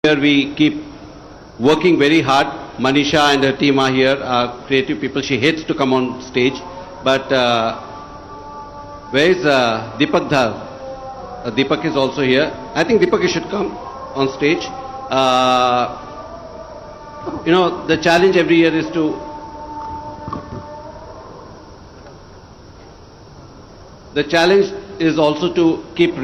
Here we keep working very hard. Manisha and her team are here, creative people. She hates to come on stage. But where is Deepak Dhar? Deepak is also here. I think Deepak should come on stage. The challenge every year is to also to keep